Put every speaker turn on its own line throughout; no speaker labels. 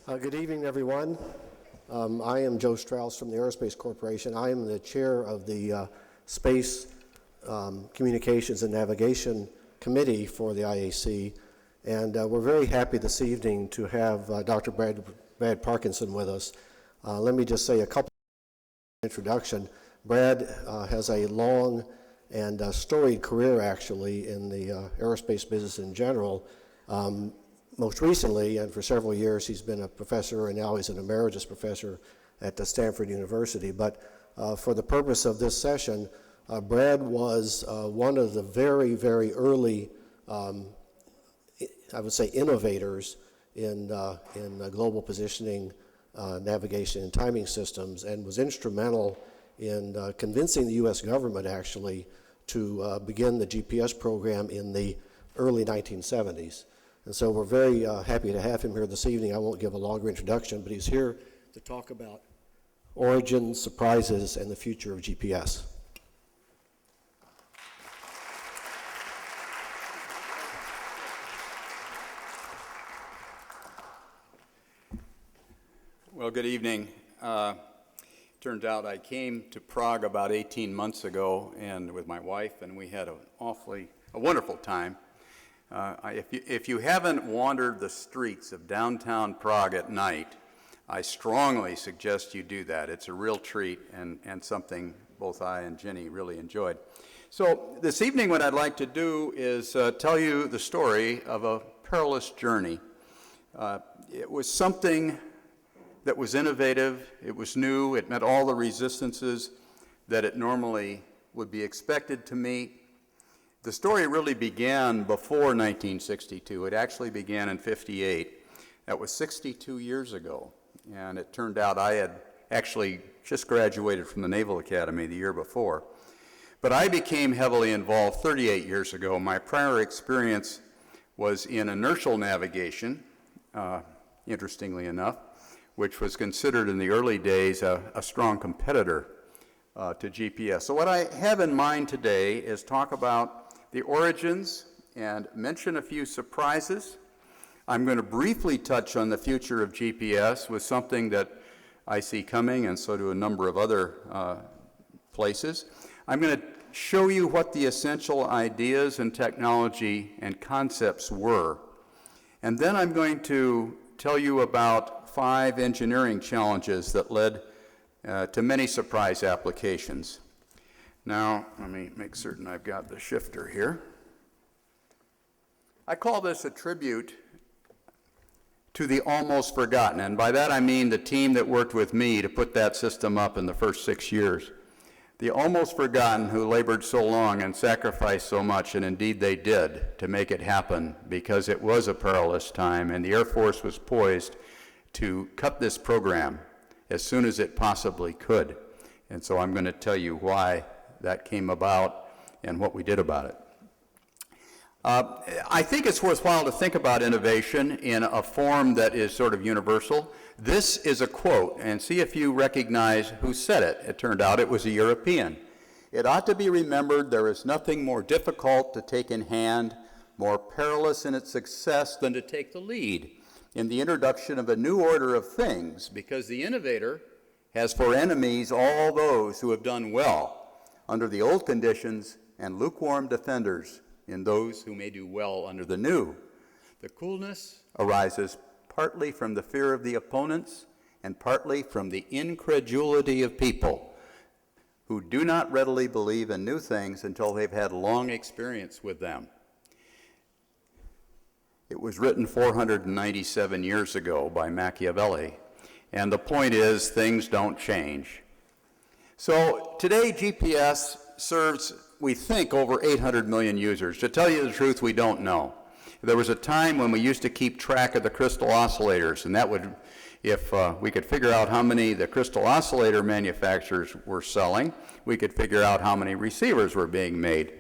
Good evening, everyone. I am Joe Strauss from the Aerospace Corporation. I am the chair of the Space Communications and Navigation Committee for the IAC, and we're very happy this evening to have Dr. Brad Parkinson with us. Let me just say a couple of introduction. Brad has a long and storied career, actually, in the aerospace business in general. Most recently, and for several years, he's been a professor, and now he's an emeritus professor at the Stanford University. But for the purpose of this session, Brad was one of the very, very early, I would say, innovators in global positioning, navigation, and timing systems, and was instrumental in convincing the U.S. government, actually, to begin the GPS program in the early 1970s. And so we're very happy to have him here this evening. I won't give a longer introduction, but he's here to talk about origins, surprises, and the future of GPS.
Well, good evening. Turns out I came to Prague about 18 months ago and with my wife, and we had a wonderful time. If you haven't wandered the streets of downtown Prague at night, I strongly suggest you do that. It's a real treat and something both I and Jenny really enjoyed. So this evening what I'd like to do is tell you the story of a perilous journey. It was something that was innovative, it was new, it met all the resistances that it normally would be expected to meet. The story really began before 1962. It actually began in '58. That was 62 years ago. And it turned out I had actually just graduated from the Naval Academy the year before. But I became heavily involved 38 years ago. My prior experience was in inertial navigation, interestingly enough, which was considered in the early days a strong competitor to GPS. So what I have in mind today is talk about the origins and mention a few surprises. I'm going to briefly touch on the future of GPS with something that I see coming, and so do a number of other places. I'm going to show you what the essential ideas and technology and concepts were. And then I'm going to tell you about 5 engineering challenges that led to many surprise applications. Now, let me make certain I've got the shifter here. I call this a tribute to the almost forgotten, and by that I mean the team that worked with me to put that system up in the first 6 years. The almost forgotten who labored so long and sacrificed so much, and indeed they did, to make it happen, because it was a perilous time, and the Air Force was poised to cut this program as soon as it possibly could. And so I'm going to tell you why that came about and what we did about it. I think it's worthwhile to think about innovation in a form that is sort of universal. This is a quote, and see if you recognize who said it. It turned out it was a European. It ought to be remembered there is nothing more difficult to take in hand, more perilous in its success than to take the lead in the introduction of a new order of things, because the innovator has for enemies all those who have done well under the old conditions, and lukewarm defenders in those who may do well under the new. The coolness arises partly from the fear of the opponents and partly from the incredulity of people who do not readily believe in new things until they've had long experience with them. It was written 497 years ago by Machiavelli, and the point is things don't change. So today GPS serves, we think, over 800 million users. To tell you the truth, we don't know. There was a time when we used to keep track of the crystal oscillators, and that would, if we could figure out how many the crystal oscillator manufacturers were selling, we could figure out how many receivers were being made.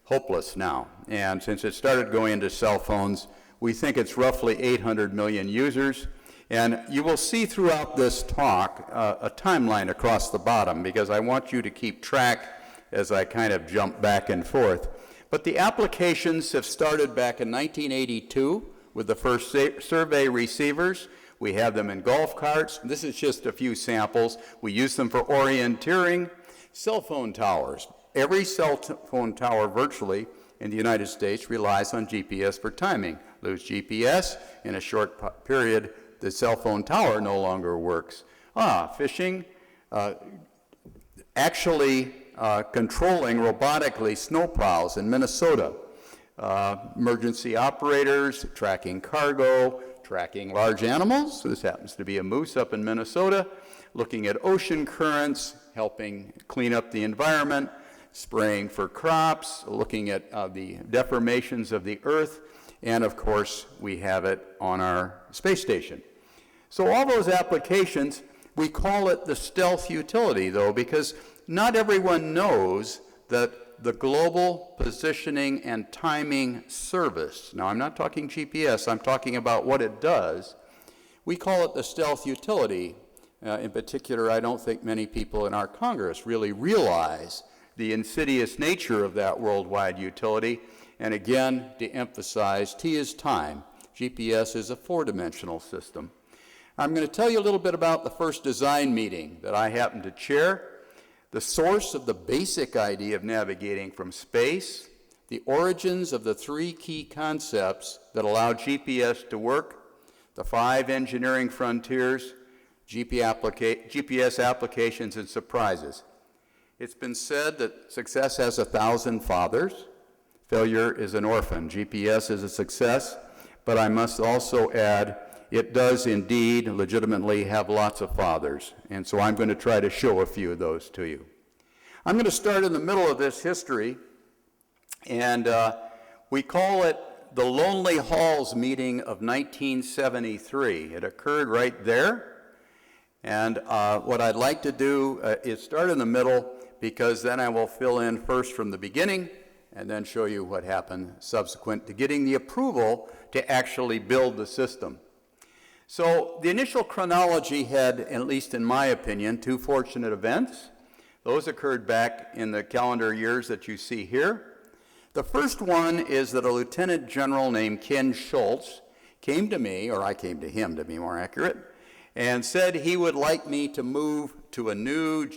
Hopeless now. And since it started going into cell phones, we think it's roughly 800 million users. And you will see throughout this talk a timeline across the bottom, because I want you to keep track as I kind of jump back and forth. But the applications have started back in 1982 with the first survey receivers. We have them in golf carts. This is just a few samples. We use them for orienteering. Cell phone towers. Every cell phone tower virtually in the United States relies on GPS for timing. Lose GPS, in a short period, the cell phone tower no longer works. Fishing, actually controlling robotically snowplows in Minnesota. Emergency operators, tracking cargo, tracking large animals. So this happens to be a moose up in Minnesota. Looking at ocean currents, helping clean up the environment, spraying for crops, looking at the deformations of the Earth, and of course, we have it on our space station. So all those applications, we call it the stealth utility, though, because not everyone knows that the Global Positioning and Timing Service, now I'm not talking GPS, I'm talking about what it does, we call it the stealth utility. In particular, I don't think many people in our Congress really realize the insidious nature of that worldwide utility. And again, to emphasize, T is time. GPS is a four-dimensional system. I'm going to tell you a little bit about the first design meeting that I happened to chair, the source of the basic idea of navigating from space, the origins of the three key concepts that allow GPS to work, the 5 engineering frontiers, GPS applications, and surprises. It's been said that success has 1,000 fathers. Failure is an orphan. GPS is a success, but I must also add, it does indeed legitimately have lots of fathers. And so I'm going to try to show a few of those to you. I'm going to start in the middle of this history, and we call it the Lonely Halls meeting of 1973. It occurred right there. And what I'd like to do is start in the middle, because then I will fill in first from the beginning and then show you what happened subsequent to getting the approval to actually build the system. So the initial chronology had, at least in my opinion, 2 fortunate events. Those occurred back in the calendar years that you see here. The first one is that a lieutenant general named Ken Schultz came to me, or I came to him to be more accurate, and said he would like me to move to a new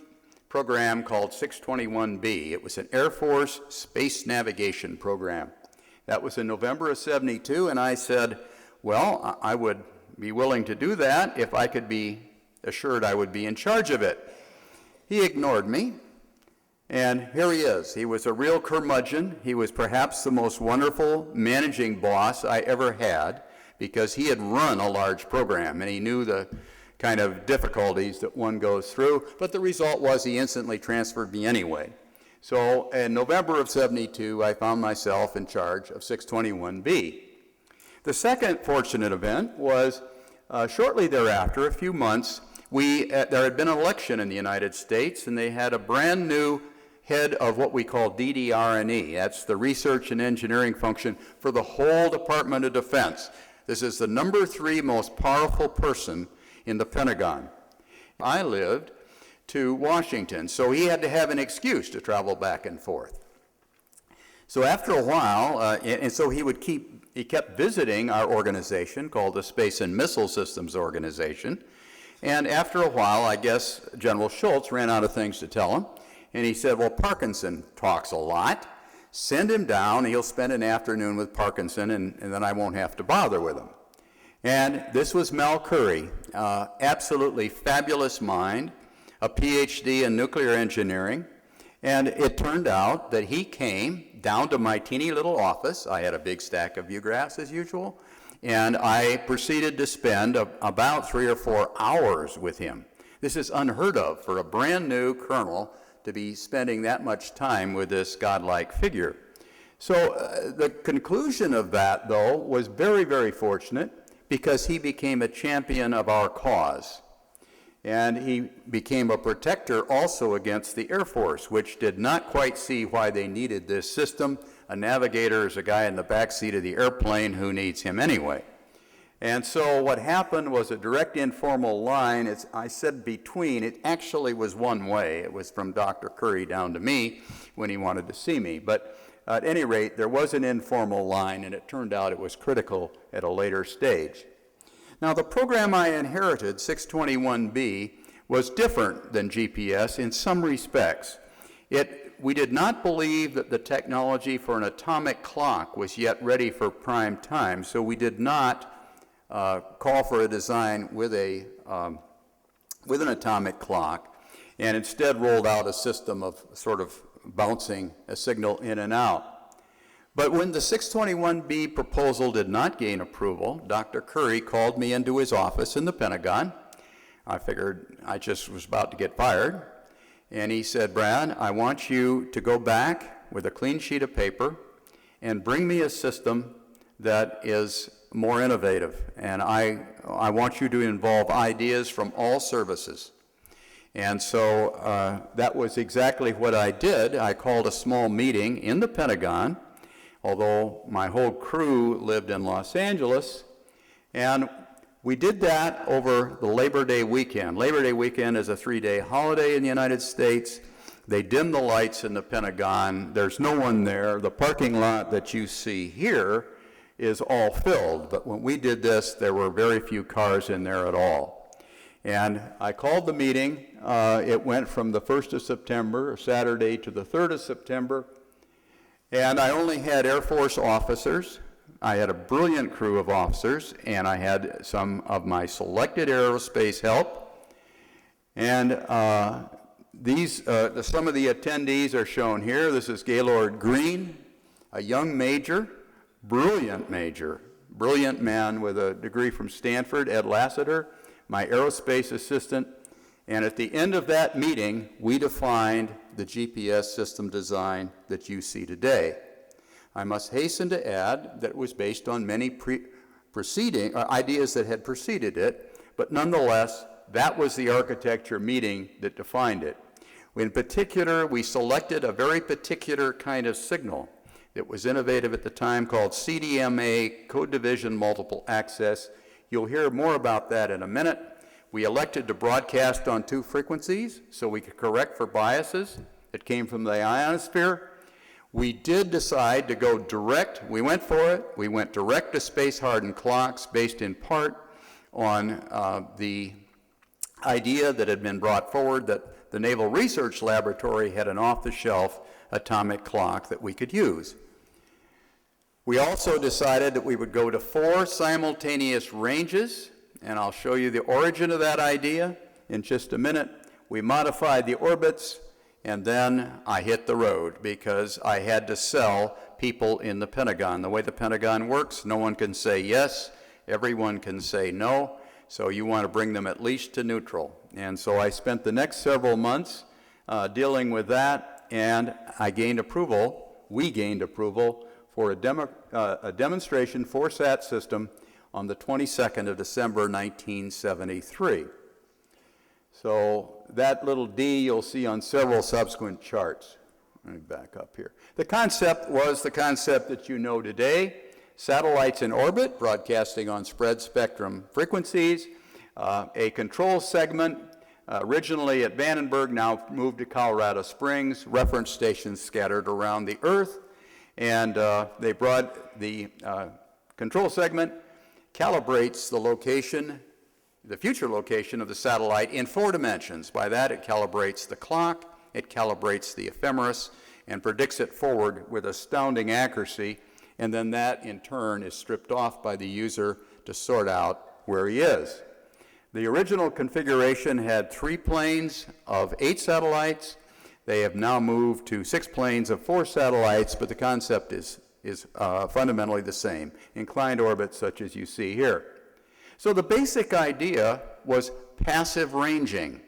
program called 621B. It was an Air Force space navigation program. That was in November of '72, and I said, well, I would be willing to do that if I could be assured I would be in charge of it. He ignored me, and here he is. He was a real curmudgeon. He was perhaps the most wonderful managing boss I ever had, because he had run a large program, and he knew the kind of difficulties that one goes through, but the result was he instantly transferred me anyway. So in November of '72, I found myself in charge of 621B. The second fortunate event was shortly thereafter, a few months, there had been an election in the United States, and they had a brand new head of what we call DDR&E. That's the research and engineering function for the whole Department of Defense. This is the number 3 most powerful person in the Pentagon. I lived to Washington, so he had to have an excuse to travel back and forth. So after a while, and so he kept visiting our organization called the Space and Missile Systems Organization, and after a while, I guess General Schultz ran out of things to tell him, and he said, well, Parkinson talks a lot. Send him down, he'll spend an afternoon with Parkinson, and then I won't have to bother with him. And this was Mel Curry, absolutely fabulous mind, a PhD in nuclear engineering, and it turned out that he came down to my teeny little office. I had a big stack of Ugraphs as usual, and I proceeded to spend about 3 or 4 hours with him. This is unheard of for a brand new colonel to be spending that much time with this godlike figure. So the conclusion of that, though, was very, very fortunate, because he became a champion of our cause. And he became a protector also against the Air Force, which did not quite see why they needed this system. A navigator is a guy in the back seat of the airplane who needs him anyway. And so what happened was a direct informal line. I said between. It actually was one way. It was from Dr. Curry down to me when he wanted to see me. But at any rate, there was an informal line, and it turned out it was critical at a later stage. Now, the program I inherited, 621B, was different than GPS in some respects. We did not believe that the technology for an atomic clock was yet ready for prime time, so we did not call for a design with an atomic clock, and instead rolled out a system of sort of bouncing a signal in and out. But when the 621B proposal did not gain approval, Dr. Curry called me into his office in the Pentagon. I figured I just was about to get fired. And he said, "Brad, I want you to go back with a clean sheet of paper and bring me a system that is more innovative. And I want you to involve ideas from all services." And so that was exactly what I did. I called a small meeting in the Pentagon, although my whole crew lived in Los Angeles, and we did that over the Labor Day weekend. Labor Day weekend is a 3-day holiday in the United States. They dim the lights in the Pentagon. There's no one there. The parking lot that you see here is all filled, but when we did this, there were very few cars in there at all. And I called the meeting. It went from the 1st of September, Saturday, to the 3rd of September. And I only had Air Force officers. I had a brilliant crew of officers, and I had some of my selected aerospace help. And some of the attendees are shown here. This is Gaylord Green, a young major, brilliant man with a degree from Stanford, Ed Lassiter, my aerospace assistant. And at the end of that meeting, we defined the GPS system design that you see today. I must hasten to add that it was based on many preceding ideas that had preceded it, but nonetheless, that was the architecture meeting that defined it. In particular, we selected a very particular kind of signal that was innovative at the time called CDMA, Code Division Multiple Access. You'll hear more about that in a minute. We elected to broadcast on 2 frequencies so we could correct for biases that came from the ionosphere. We did decide to go direct. We went for it. We went direct to space-hardened clocks based in part on the idea that had been brought forward that the Naval Research Laboratory had an off-the-shelf atomic clock that we could use. We also decided that we would go to 4 simultaneous ranges, and I'll show you the origin of that idea in just a minute. We modified the orbits, and then I hit the road because I had to sell people in the Pentagon. The way the Pentagon works, no one can say yes, everyone can say no, so you want to bring them at least to neutral. And so I spent the next several months dealing with that, and we gained approval for a demonstration 4-sat system on the 22nd of December, 1973. So that little D you'll see on several subsequent charts. Let me back up here. The concept was the concept that you know today. Satellites in orbit, broadcasting on spread spectrum frequencies. A control segment, originally at Vandenberg, now moved to Colorado Springs. Reference stations scattered around the Earth. And they brought the control segment, calibrates the location, the future location of the satellite in 4 dimensions. By that, it calibrates the clock, it calibrates the ephemeris, and predicts it forward with astounding accuracy, and then that, in turn, is stripped off by the user to sort out where he is. The original configuration had 3 planes of 8 satellites. They have now moved to 6 planes of 4 satellites, but the concept is fundamentally the same, inclined orbits such as you see here. So the basic idea was passive ranging.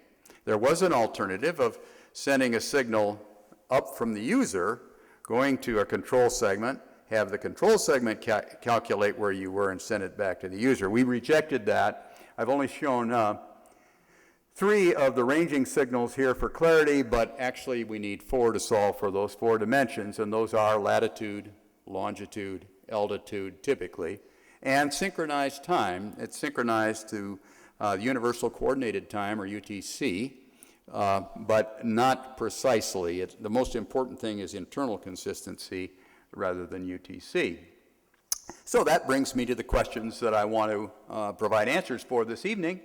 There was an alternative of sending a signal up from the user, going to a control segment, have the control segment calculate where you were and send it back to the user. We rejected that. I've only shown 3 of the ranging signals here for clarity, but actually we need 4 to solve for those 4 dimensions, and those are latitude, longitude, altitude typically, and synchronized time. It's synchronized to Universal Coordinated Time, or UTC, but not precisely. The most important thing is internal consistency rather than UTC. So that brings me to the questions that I want to provide answers for this evening.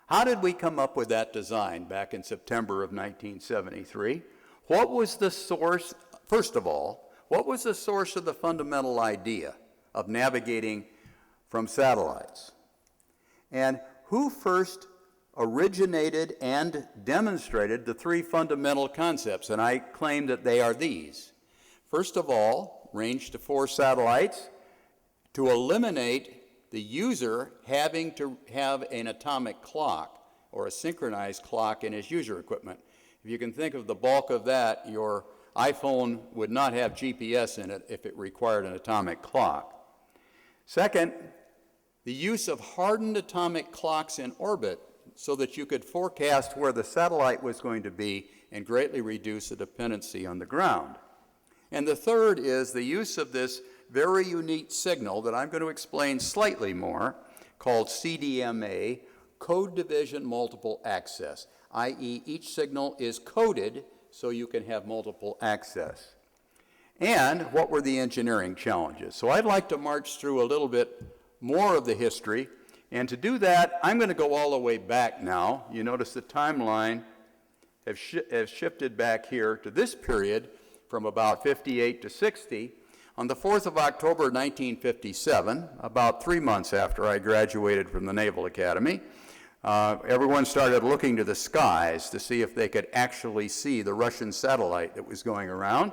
How did we come up with that design back in September of 1973? What was the source, first of all, what was the source of the fundamental idea of navigating from satellites? And who first originated and demonstrated the three fundamental concepts? And I claim that they are these. First of all, range to 4 satellites to eliminate the user having to have an atomic clock or a synchronized clock in his user equipment. If you can think of the bulk of that, your iPhone would not have GPS in it if it required an atomic clock. Second, the use of hardened atomic clocks in orbit so that you could forecast where the satellite was going to be and greatly reduce the dependency on the ground. And the third is the use of this very unique signal that I'm going to explain slightly more, called CDMA, Code Division Multiple Access, i.e. each signal is coded so you can have multiple access. And what were the engineering challenges? So I'd like to march through a little bit more of the history, and to do that, I'm going to go all the way back now. You notice the timeline has shifted back here to this period from about 58 to 60. On the 4th of October 1957, about 3 months after I graduated from the Naval Academy, everyone started looking to the skies to see if they could actually see the Russian satellite that was going around.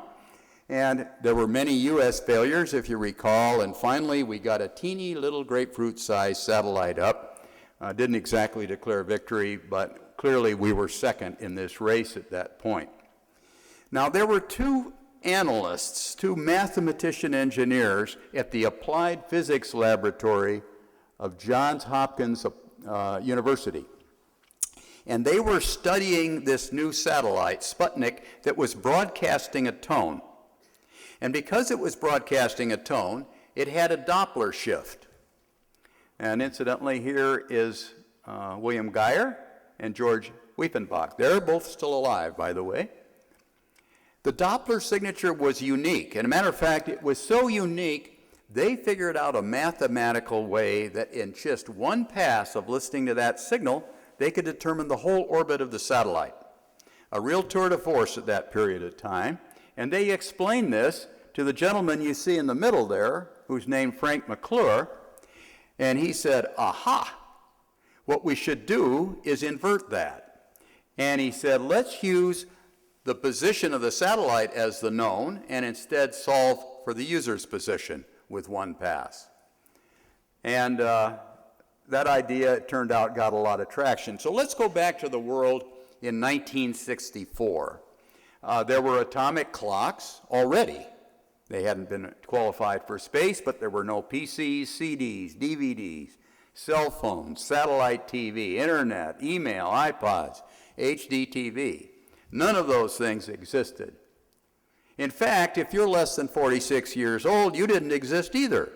And there were many U.S. failures, if you recall, and finally we got a teeny little grapefruit-sized satellite up. Didn't exactly declare victory, but clearly we were second in this race at that point. Now, there were two analysts, two mathematician engineers at the Applied Physics Laboratory of Johns Hopkins University. And they were studying this new satellite, Sputnik, that was broadcasting a tone. And because it was broadcasting a tone, it had a Doppler shift. And incidentally, here is William Geyer and George Weifenbach. They're both still alive, by the way. The Doppler signature was unique. And a matter of fact, it was so unique, they figured out a mathematical way that in just one pass of listening to that signal, they could determine the whole orbit of the satellite. A real tour de force at that period of time. And they explained this to the gentleman you see in the middle there, who's named Frank McClure, and he said, aha, what we should do is invert that. And he said, let's use the position of the satellite as the known and instead solve for the user's position with one pass. And that idea, it turned out, got a lot of traction. So let's go back to the world in 1964. There were atomic clocks already. They hadn't been qualified for space, but there were no PCs, CDs, DVDs, cell phones, satellite TV, internet, email, iPods, HD TV. None of those things existed. In fact, if you're less than 46 years old, you didn't exist either.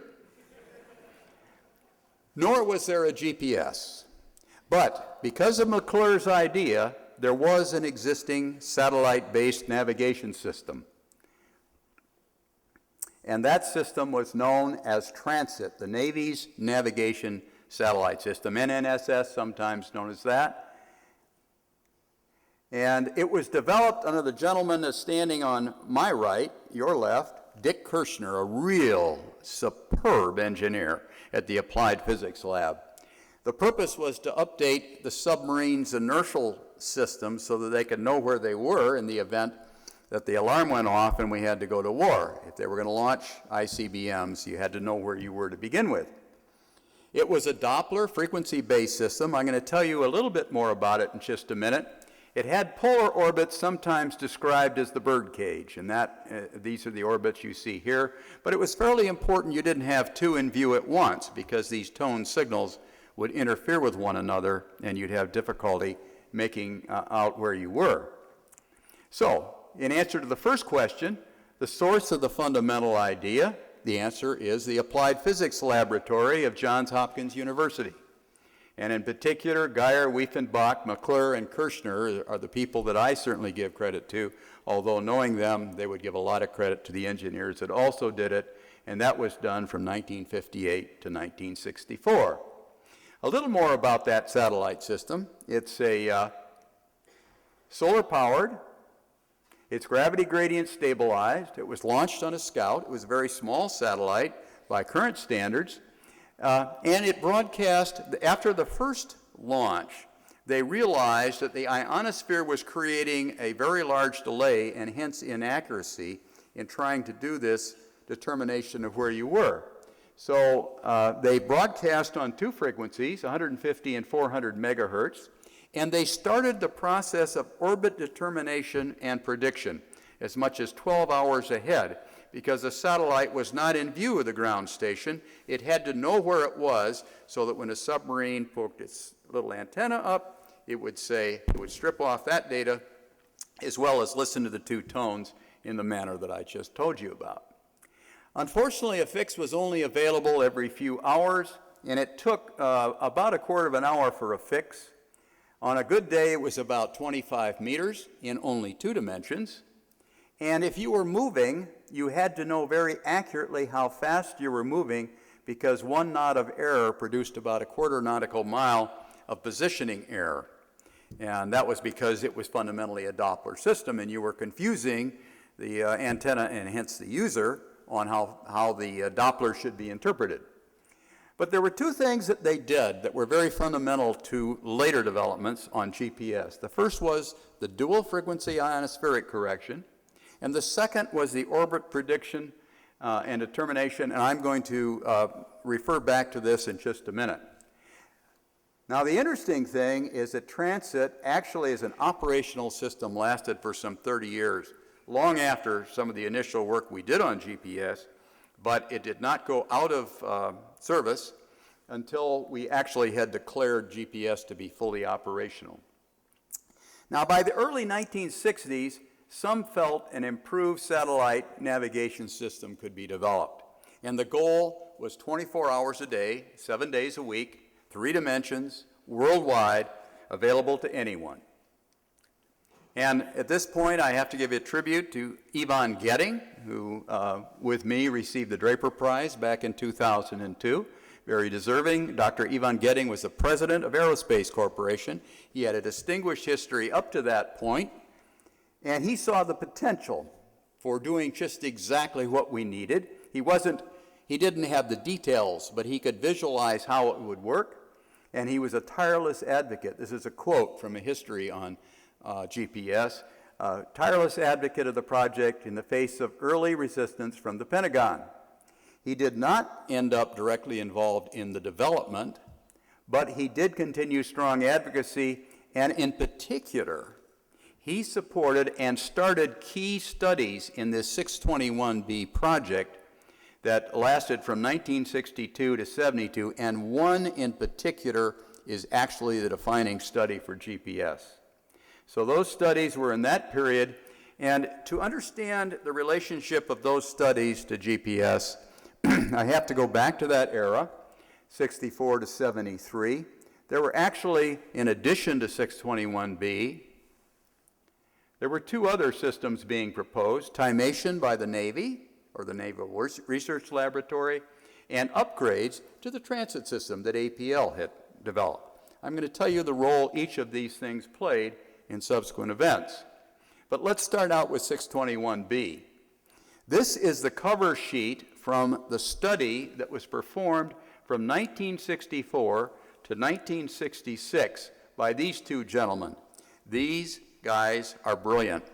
Nor was there a GPS. But because of McClure's idea, there was an existing satellite-based navigation system. And that system was known as Transit, the Navy's navigation satellite system, NNSS, sometimes known as that. And it was developed under the gentleman that's standing on my right, your left, Dick Kirshner, a real superb engineer at the Applied Physics Lab. The purpose was to update the submarine's inertial system so that they could know where they were in the event that the alarm went off and we had to go to war. If they were going to launch ICBMs, you had to know where you were to begin with. It was a Doppler frequency-based system. I'm going to tell you a little bit more about it in just a minute. It had polar orbits, sometimes described as the birdcage, and these are the orbits you see here. But it was fairly important you didn't have two in view at once, because these tone signals would interfere with one another, and you'd have difficulty making out where you were. So, in answer to the first question, the source of the fundamental idea, the answer is the Applied Physics Laboratory of Johns Hopkins University. And in particular, Geyer, Weifenbach, McClure, and Kirshner are the people that I certainly give credit to, although knowing them, they would give a lot of credit to the engineers that also did it, and that was done from 1958 to 1964. A little more about that satellite system. It's a solar-powered. It's gravity gradient stabilized. It was launched on a Scout. It was a very small satellite by current standards. And it broadcast, after the first launch, they realized that the ionosphere was creating a very large delay and hence inaccuracy in trying to do this determination of where you were. So they broadcast on two frequencies, 150 and 400 megahertz, and they started the process of orbit determination and prediction as much as 12 hours ahead, because the satellite was not in view of the ground station. It had to know where it was so that when a submarine poked its little antenna up, it would strip off that data as well as listen to the two tones in the manner that I just told you about. Unfortunately, a fix was only available every few hours, and it took about a quarter of an hour for a fix. On a good day, it was about 25 meters in only 2 dimensions. And if you were moving, you had to know very accurately how fast you were moving, because 1 knot of error produced about a quarter nautical mile of positioning error. And that was because it was fundamentally a Doppler system, and you were confusing the antenna and hence the user on how the Doppler should be interpreted. But there were 2 things that they did that were very fundamental to later developments on GPS. The first was the dual frequency ionospheric correction, and the second was the orbit prediction and determination, and I'm going to refer back to this in just a minute. Now, the interesting thing is that transit actually as an operational system lasted for some 30 years, long after some of the initial work we did on GPS, but it did not go out of service until we actually had declared GPS to be fully operational. Now, by the early 1960s, some felt an improved satellite navigation system could be developed. And the goal was 24 hours a day, 7 days a week, 3 dimensions, worldwide, available to anyone. And at this point, I have to give a tribute to Yvonne Getting, who, with me, received the Draper Prize back in 2002. Very deserving. Dr. Yvonne Getting was the president of Aerospace Corporation. He had a distinguished history up to that point, and he saw the potential for doing just exactly what we needed. He didn't have the details, but he could visualize how it would work, and he was a tireless advocate. This is a quote from a history on GPS. Tireless advocate of the project in the face of early resistance from the Pentagon. He did not end up directly involved in the development, but he did continue strong advocacy, and in particular, he supported and started key studies in this 621B project that lasted from 1962 to 72, and one in particular is actually the defining study for GPS. So those studies were in that period, and to understand the relationship of those studies to GPS, I have to go back to that era, 64 to 73. There were actually, in addition to 621B, there were 2 other systems being proposed: Timation by the Navy, or the Naval Research Laboratory, and upgrades to the transit system that APL had developed. I'm going to tell you the role each of these things played in subsequent events. But let's start out with 621B. This is the cover sheet from the study that was performed from 1964 to 1966 by these 2 gentlemen. These guys are brilliant.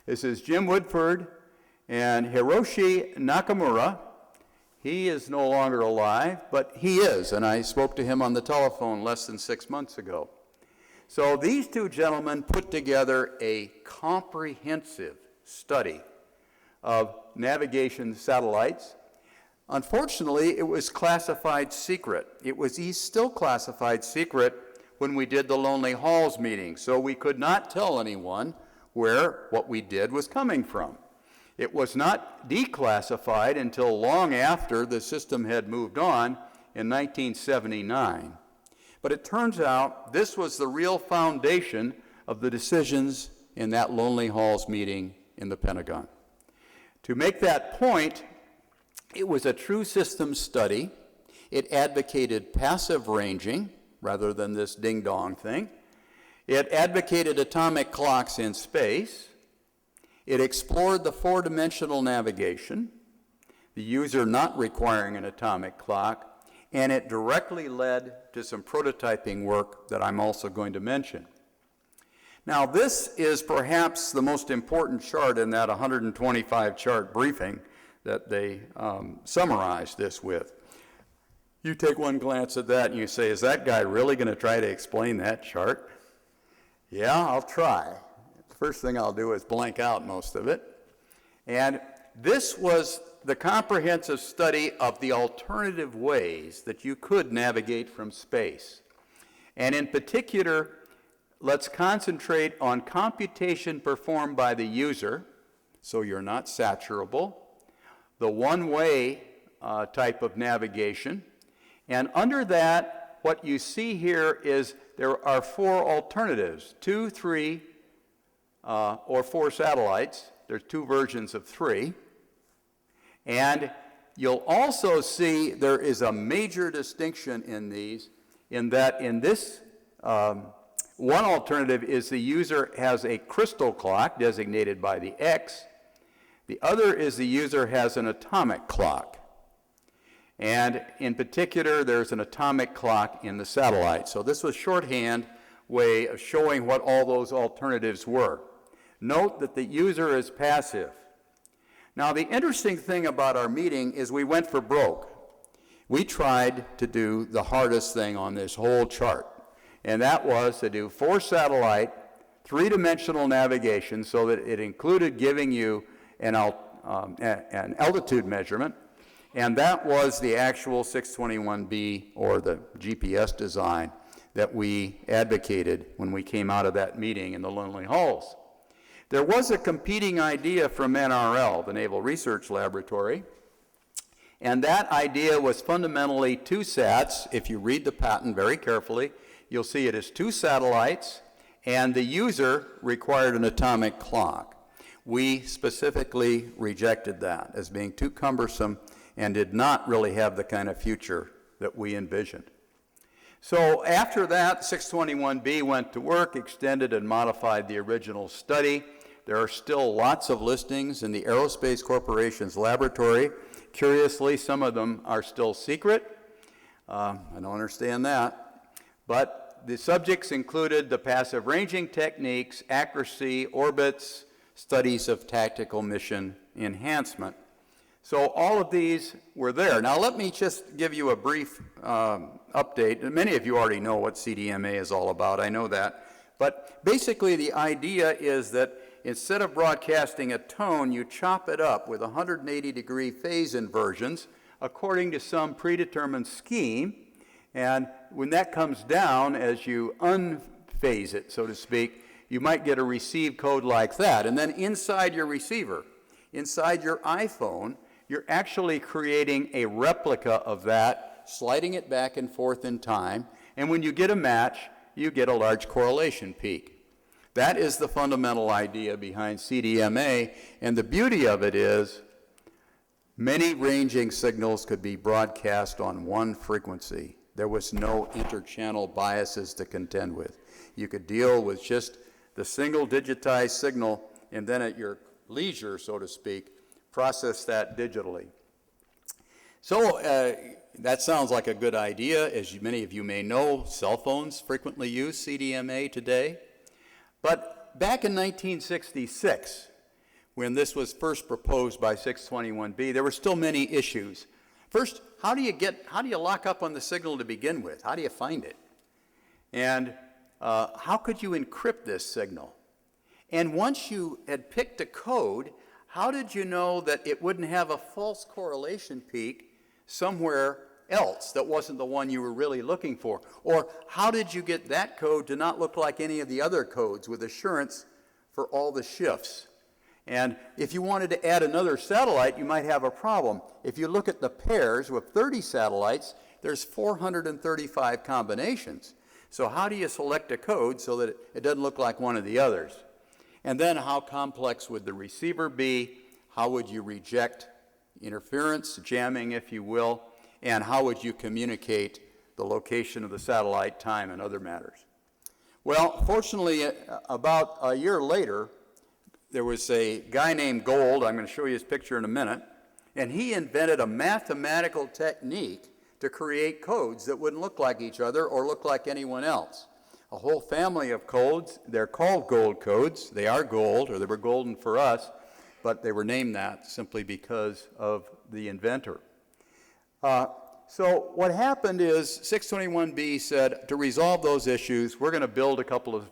This is Jim Woodford and Hiroshi Nakamura. He is no longer alive, but he is, and I spoke to him on the telephone less than 6 months ago. So these 2 gentlemen put together a comprehensive study of navigation satellites. Unfortunately, it was classified secret. It was still classified secret when we did the Lonely Halls meeting, so we could not tell anyone where what we did was coming from. It was not declassified until long after the system had moved on in 1979. But it turns out this was the real foundation of the decisions in that Lonely Halls meeting in the Pentagon. To make that point, It was a true systems study. It advocated passive ranging rather than this ding-dong thing. It advocated atomic clocks in space. It explored the four-dimensional navigation, the user not requiring an atomic clock, and it directly led to some prototyping work that I'm also going to mention. Now, this is perhaps the most important chart in that 125 chart briefing that they summarized this with. You take one glance at that and you say, is that guy really going to try to explain that chart? Yeah, I'll try. The first thing I'll do is blank out most of it. And this was the comprehensive study of the alternative ways that you could navigate from space. And in particular, let's concentrate on computation performed by the user, so you're not saturable, the one-way type of navigation, and under that, what you see here is there are four alternatives, 2, 3, or 4 satellites. There's 2 versions of 3. And you'll also see there is a major distinction in these, in that in this one alternative is the user has a crystal clock designated by the X. The other is the user has an atomic clock. And in particular, there's an atomic clock in the satellite. So this was shorthand way of showing what all those alternatives were. Note that the user is passive. Now, the interesting thing about our meeting is we went for broke. We tried to do the hardest thing on this whole chart, and that was to do 4 satellite, 3-dimensional navigation so that it included giving you an altitude measurement, and that was the actual 621B, or the GPS design, that we advocated when we came out of that meeting in the Lonely Halls. There was a competing idea from NRL, the Naval Research Laboratory, and that idea was fundamentally 2 sats. If you read the patent very carefully, you'll see it as 2 satellites, and the user required an atomic clock. We specifically rejected that as being too cumbersome and did not really have the kind of future that we envisioned. So after that, 621B went to work, extended and modified the original study. There are still lots of listings in the Aerospace Corporation's laboratory. Curiously, some of them are still secret. I don't understand that. But the subjects included the passive ranging techniques, accuracy, orbits, studies of tactical mission enhancement. So all of these were there. Now let me just give you a brief update. Many of you already know what CDMA is all about, I know that. But basically the idea is that instead of broadcasting a tone, you chop it up with 180-degree phase inversions according to some predetermined scheme. And when that comes down, as you unphase it, so to speak, you might get a receive code like that. And then inside your receiver, inside your iPhone, you're actually creating a replica of that, sliding it back and forth in time, and when you get a match, you get a large correlation peak. That is the fundamental idea behind CDMA, and the beauty of it is many ranging signals could be broadcast on one frequency. There was no interchannel biases to contend with. You could deal with just the single digitized signal, and then at your leisure, so to speak, process that digitally. So that sounds like a good idea. As many of you may know, cell phones frequently use CDMA today. But back in 1966, when this was first proposed by 621B, there were still many issues. First, how do you lock up on the signal to begin with? How do you find it? And how could you encrypt this signal? And once you had picked a code, how did you know that it wouldn't have a false correlation peak somewhere else that wasn't the one you were really looking for? Or how did you get that code to not look like any of the other codes with assurance for all the shifts? And if you wanted to add another satellite, you might have a problem. If you look at the pairs with 30 satellites, there's 435 combinations. So how do you select a code so that it doesn't look like one of the others? And then how complex would the receiver be? How would you reject interference, jamming, if you will, and how would you communicate the location of the satellite, time, and other matters. Well, fortunately, about a year later, there was a guy named Gold, I'm going to show you his picture in a minute, and he invented a mathematical technique to create codes that wouldn't look like each other or look like anyone else. A whole family of codes, they're called gold codes. They are gold, or they were golden for us, but they were named that simply because of the inventor. So what happened is 621B said, to resolve those issues, we're going to build a couple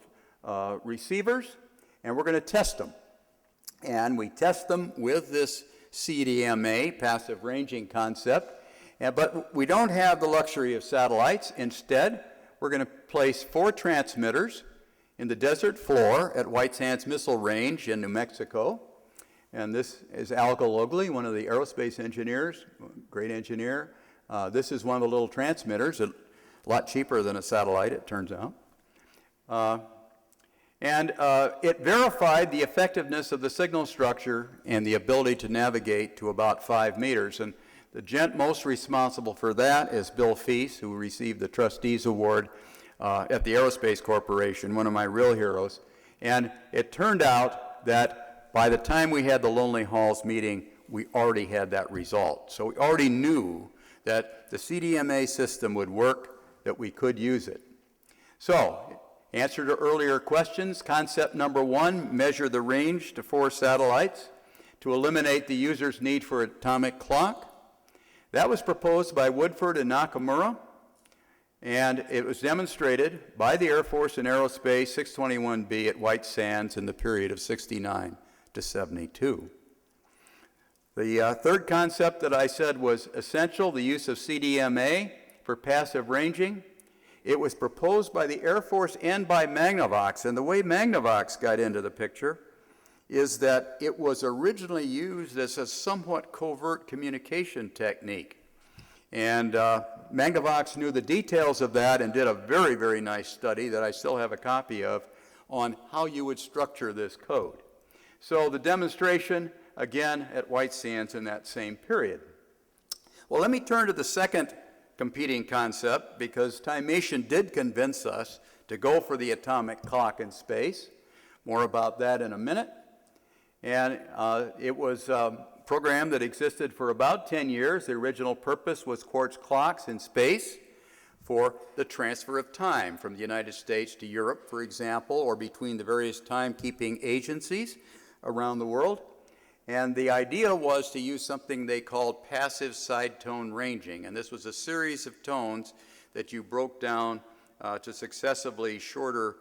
of receivers, and we're going to test them. And we test them with this CDMA, passive ranging concept, but we don't have the luxury of satellites. Instead, we're going to place 4 transmitters in the desert floor at White Sands Missile Range in New Mexico. And this is Al Gologly, one of the aerospace engineers, great engineer. This is one of the little transmitters, a lot cheaper than a satellite, it turns out. It verified the effectiveness of the signal structure and the ability to navigate to about 5 meters. And the gent most responsible for that is Bill Feast, who received the Trustees Award at the Aerospace Corporation, one of my real heroes. And it turned out that by the time we had the Lonely Halls meeting, we already had that result. So we already knew that the CDMA system would work, that we could use it. So, answer to earlier questions, concept number 1, measure the range to 4 satellites to eliminate the user's need for an atomic clock. That was proposed by Woodford and Nakamura, and it was demonstrated by the Air Force and Aerospace 621B at White Sands in the period of 69 to 72. The third concept that I said was essential, the use of CDMA for passive ranging. It was proposed by the Air Force and by Magnavox, and the way Magnavox got into the picture is that it was originally used as a somewhat covert communication technique. And Magnavox knew the details of that and did a very, very nice study that I still have a copy of on how you would structure this code. So the demonstration, again, at White Sands in that same period. Well, let me turn to the second competing concept, because Timation did convince us to go for the atomic clock in space. More about that in a minute. And it was a program that existed for about 10 years. The original purpose was quartz clocks in space for the transfer of time from the United States to Europe, for example, or between the various timekeeping agencies around the world. And the idea was to use something they called passive side tone ranging. And this was a series of tones that you broke down to successively shorter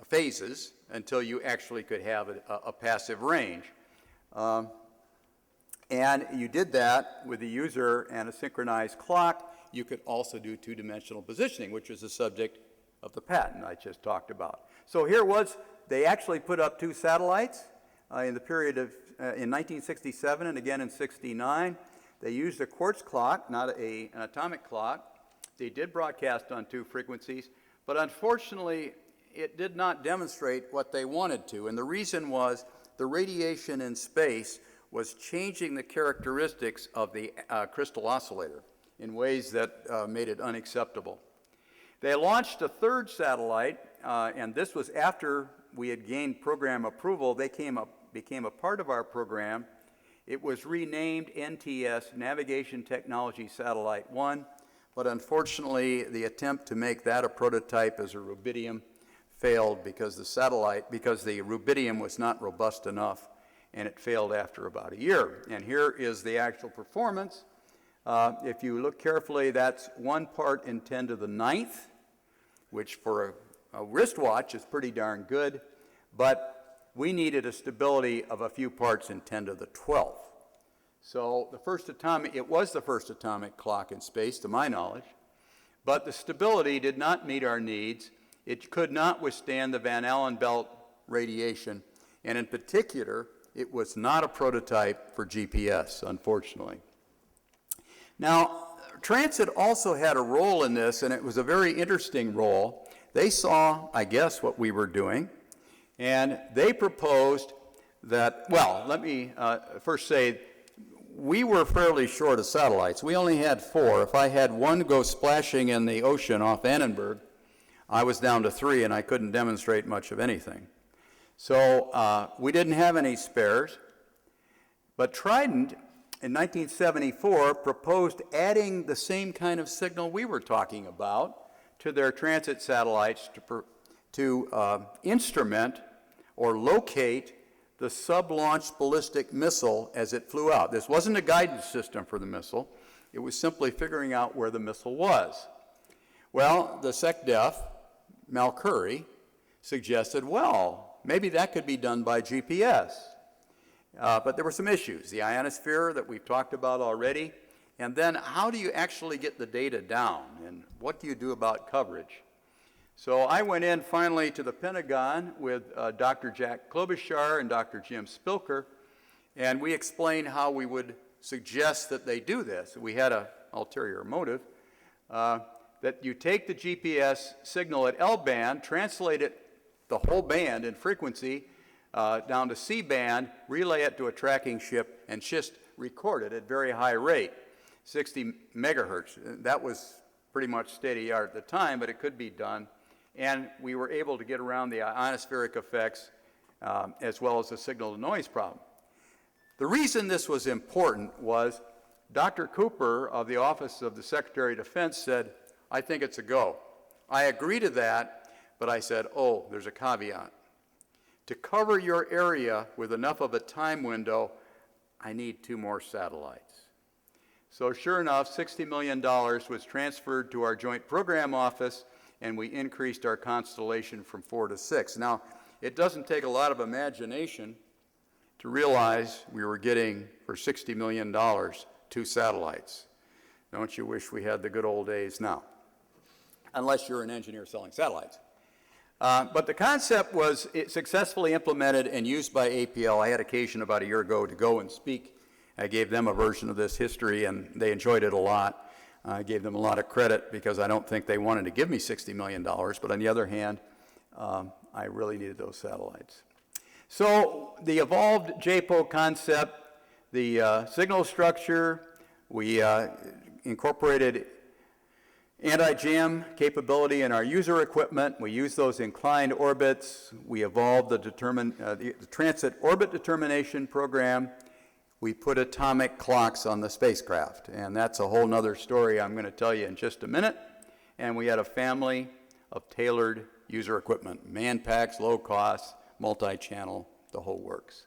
phases until you actually could have a passive range. And you did that with the user and a synchronized clock. You could also do two-dimensional positioning, which is the subject of the patent I just talked about. So here was, they actually put up 2 satellites in the period of, in 1967 and again in 69. They used a quartz clock, not an atomic clock. They did broadcast on 2 frequencies, but unfortunately, it did not demonstrate what they wanted to. And the reason was the radiation in space was changing the characteristics of the crystal oscillator in ways that made it unacceptable. They launched a 3rd satellite, and this was after we had gained program approval. They became a part of our program. It was renamed NTS, Navigation Technology Satellite 1, but unfortunately the attempt to make that a prototype as a rubidium failed because the rubidium was not robust enough, and it failed after about a year. And here is the actual performance. If you look carefully, that's 1 part in 10 to the 9th, which for a wristwatch is pretty darn good, but we needed a stability of a few parts in 10 to the 12th. So it was the first atomic clock in space, to my knowledge, but the stability did not meet our needs. It could not withstand the Van Allen belt radiation, and in particular, it was not a prototype for GPS, unfortunately. Now, Transit also had a role in this, and it was a very interesting role. They saw, I guess, what we were doing, and they proposed that, well, let me first say, we were fairly short of satellites. We only had 4. If I had one go splashing in the ocean off Annenberg, I was down to 3, and I couldn't demonstrate much of anything. So we didn't have any spares, but Trident in 1974 proposed adding the same kind of signal we were talking about to their transit satellites to instrument or locate the sub-launched ballistic missile as it flew out. This wasn't a guidance system for the missile. It was simply figuring out where the missile was. Well, the SecDef, Mal Curry, suggested, well, maybe that could be done by GPS. But there were some issues. The ionosphere that we've talked about already, and then how do you actually get the data down, and what do you do about coverage? So I went in finally to the Pentagon with Dr. Jack Klobuchar and Dr. Jim Spilker, and we explained how we would suggest that they do this. We had an ulterior motive, that you take the GPS signal at L-band, translate it, the whole band in frequency, down to C-band, relay it to a tracking ship, and just record it at very high rate, 60 megahertz. That was pretty much state-of-the-art at the time, but it could be done. And we were able to get around the ionospheric effects as well as the signal-to-noise problem. The reason this was important was Dr. Cooper of the Office of the Secretary of Defense said, I think it's a go. I agree to that, but I said, oh, there's a caveat. To cover your area with enough of a time window, I need 2 more satellites. So sure enough, $60 million was transferred to our Joint Program Office, and we increased our constellation from 4 to 6. Now, it doesn't take a lot of imagination to realize we were getting, for $60 million, 2 satellites. Don't you wish we had the good old days now? Unless you're an engineer selling satellites. But the concept was successfully implemented and used by APL. I had occasion about a year ago to go and speak. I gave them a version of this history, and they enjoyed it a lot. I gave them a lot of credit because I don't think they wanted to give me $60 million, but on the other hand, I really needed those satellites. So the evolved JPO concept, the signal structure, we incorporated anti-jam capability in our user equipment. We use those inclined orbits. We evolved the transit orbit determination program. We put atomic clocks on the spacecraft, and that's a whole nother story I'm going to tell you in just a minute. And we had a family of tailored user equipment, man packs, low cost, multi-channel, the whole works.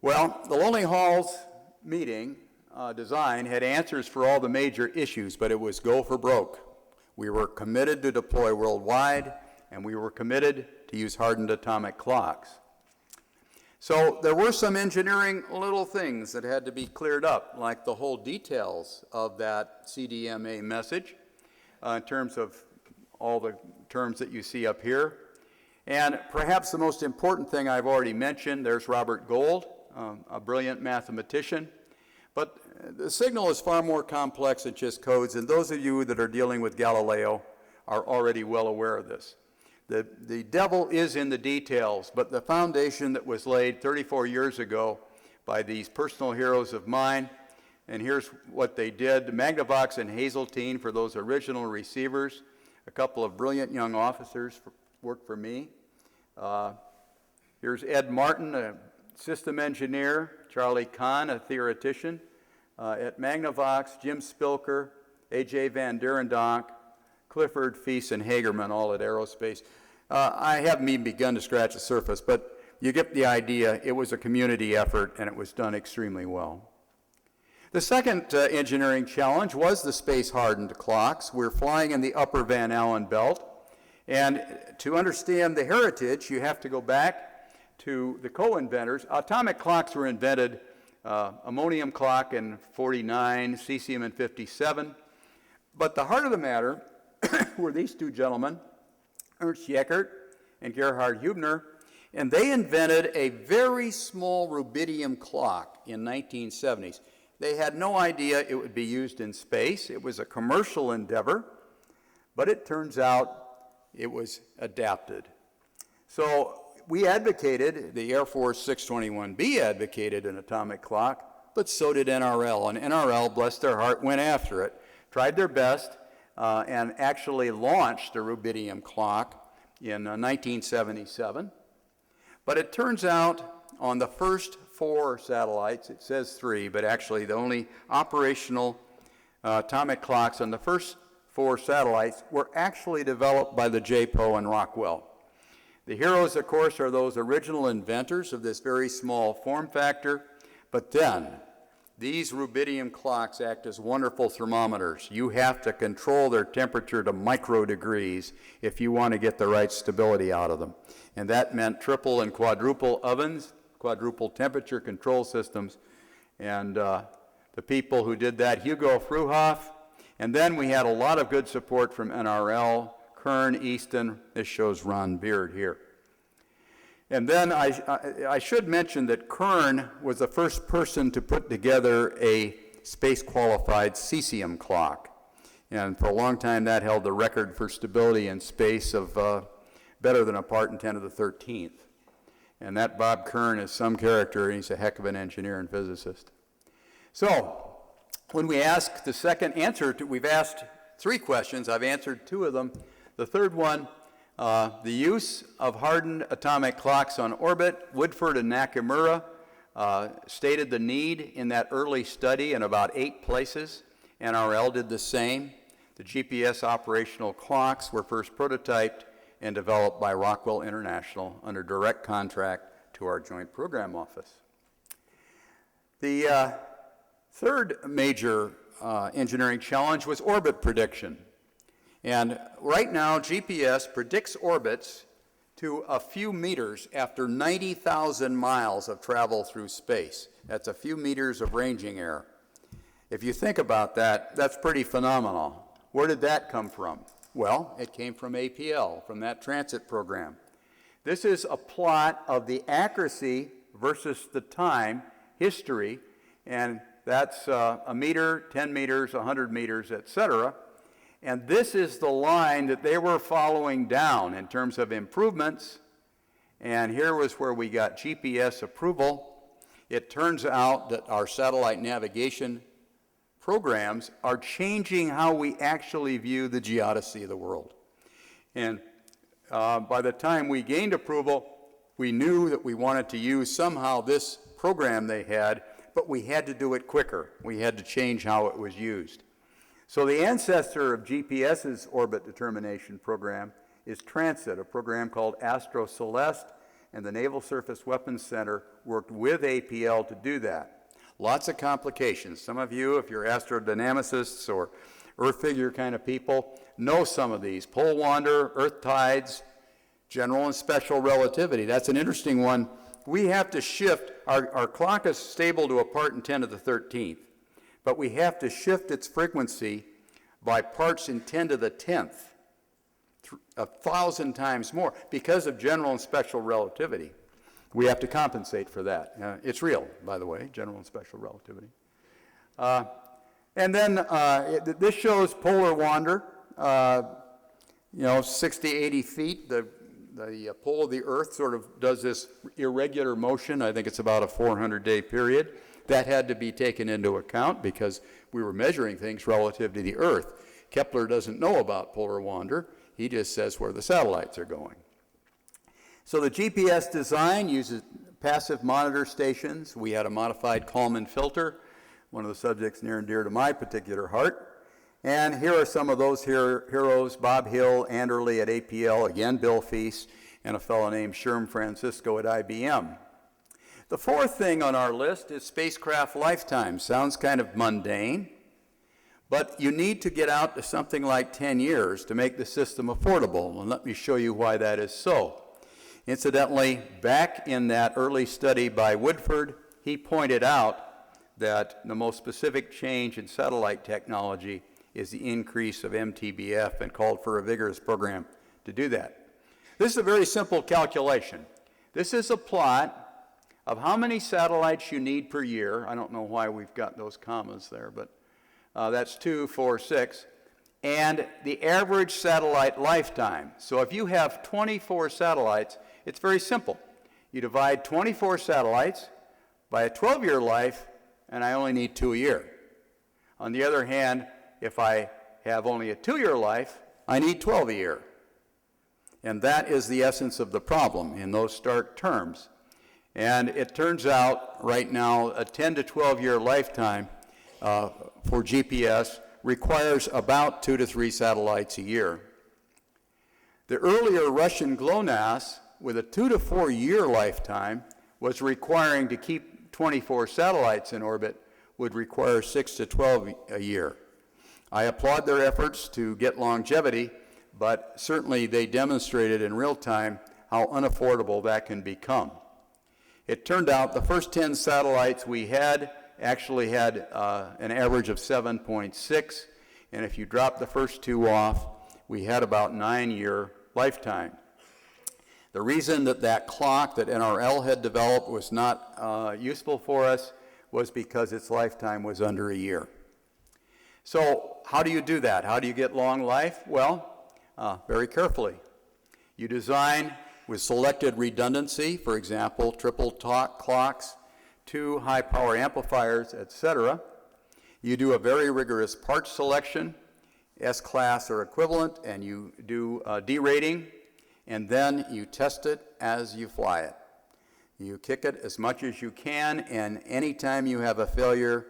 Well, the Lonely Halls meeting design had answers for all the major issues, but it was go for broke. We were committed to deploy worldwide, and we were committed to use hardened atomic clocks. So there were some engineering little things that had to be cleared up, like the whole details of that CDMA message in terms of all the terms that you see up here. And perhaps the most important thing I've already mentioned, there's Robert Gold, a brilliant mathematician. But the signal is far more complex than just codes, and those of you that are dealing with Galileo are already well aware of this. The devil is in the details, but the foundation that was laid 34 years ago by these personal heroes of mine, and here's what they did. Magnavox and Hazeltine for those original receivers. A couple of brilliant young officers worked for me. Here's Ed Martin, a system engineer. Charlie Kahn, a theoretician. At Magnavox, Jim Spilker, A.J. Van Derendonk, Clifford, Feast, and Hagerman, all at Aerospace. I haven't even begun to scratch the surface, but you get the idea. It was a community effort, and it was done extremely well. The second engineering challenge was the space-hardened clocks. We're flying in the upper Van Allen belt, and to understand the heritage, you have to go back to the co-inventors. Atomic clocks were invented, ammonium clock in 49, cesium in 57, but the heart of the matter were these two gentlemen, Ernst Jeckert and Gerhard Hübner, and they invented a very small rubidium clock in 1970s. They had no idea it would be used in space. It was a commercial endeavor, but it turns out it was adapted. So we advocated, the Air Force 621B advocated an atomic clock. but so did NRL. And NRL, bless their heart, went after it, tried their best, and actually launched a rubidium clock in 1977. But it turns out on the first 4 satellites, it says 3, but actually the only operational atomic clocks on the first 4 satellites were actually developed by the JPO and Rockwell. The heroes, of course, are those original inventors of this very small form factor, but then these rubidium clocks act as wonderful thermometers. You have to control their temperature to microdegrees if you want to get the right stability out of them. And that meant triple and quadruple ovens, quadruple temperature control systems, and the people who did that, Hugo Fruhoff, and then we had a lot of good support from NRL, Kern, Easton. This shows Ron Beard here. And then I should mention that Kern was the first person to put together a space-qualified cesium clock. And for a long time, that held the record for stability in space of better than a part in 10 to the 13th. And that Bob Kern is some character, and he's a heck of an engineer and physicist. So, when we ask the second answer, we've asked 3 questions. I've answered 2 of them. The third one, the use of hardened atomic clocks on orbit, Woodford and Nakamura stated the need in that early study in about 8 places. NRL did the same. The GPS operational clocks were first prototyped and developed by Rockwell International under direct contract to our Joint Program Office. The third major engineering challenge was orbit prediction. And right now, GPS predicts orbits to a few meters after 90,000 miles of travel through space. That's a few meters of ranging error. If you think about that, that's pretty phenomenal. Where did that come from? Well, it came from APL, from that transit program. This is a plot of the accuracy versus the time history, and that's a meter, 10 meters, 100 meters, etc. And this is the line that they were following down in terms of improvements. And here was where we got GPS approval. It turns out that our satellite navigation programs are changing how we actually view the geodesy of the world. And by the time we gained approval, we knew that we wanted to use somehow this program they had, but we had to do it quicker. We had to change how it was used. So the ancestor of GPS's orbit determination program is Transit, a program called Astro Celeste, and the Naval Surface Weapons Center worked with APL to do that. Lots of complications. Some of you, if you're astrodynamicists or Earth figure kind of people, know some of these. Pole wander, Earth tides, general and special relativity. That's an interesting one. We have to shift, our clock is stable to a part in 10 to the 13th, but we have to shift its frequency by parts in 10 to the 10th, 1,000 times more, because of general and special relativity. We have to compensate for that. It's real, by the way, general and special relativity. And then this shows polar wander, 60, 80 feet. The pole of the Earth sort of does this irregular motion. I think it's about a 400-day period. That had to be taken into account because we were measuring things relative to the Earth. Kepler doesn't know about polar wander. He just says where the satellites are going. So the GPS design uses passive monitor stations. We had a modified Kalman filter, one of the subjects near and dear to my particular heart. And here are some of those heroes, Bob Hill, Anderle at APL, again Bill Feast, and a fellow named Sherm Francisco at IBM. The fourth thing on our list is spacecraft lifetime. Sounds kind of mundane, but you need to get out to something like 10 years to make the system affordable, and let me show you why that is so. Incidentally, back in that early study by Woodford, he pointed out that the most specific change in satellite technology is the increase of MTBF and called for a vigorous program to do that. This is a very simple calculation. This is a plot of how many satellites you need per year. I don't know why we've got those commas there, but that's 2, 4, 6. And the average satellite lifetime. So if you have 24 satellites, it's very simple. You divide 24 satellites by a 12-year life and I only need 2 a year. On the other hand, if I have only a 2-year life, I need 12 a year. And that is the essence of the problem in those stark terms. And it turns out right now a 10 to 12 year lifetime for GPS requires about 2 to 3 satellites a year. The earlier Russian GLONASS, with a 2 to 4 year lifetime, was requiring to keep 24 satellites in orbit, would require 6 to 12 a year. I applaud their efforts to get longevity, but certainly they demonstrated in real time how unaffordable that can become. It turned out the first 10 satellites we had actually had an average of 7.6, and if you drop the first 2 off, we had about 9-year lifetime. The reason that clock that NRL had developed was not useful for us was because its lifetime was under a year. So how do you do that? How do you get long life? Well, very carefully. You design with selected redundancy, for example, triple talk clocks, 2 high-power amplifiers, etc. You do a very rigorous part selection, S-class or equivalent, and you do derating, and then you test it as you fly it. You kick it as much as you can, and anytime you have a failure,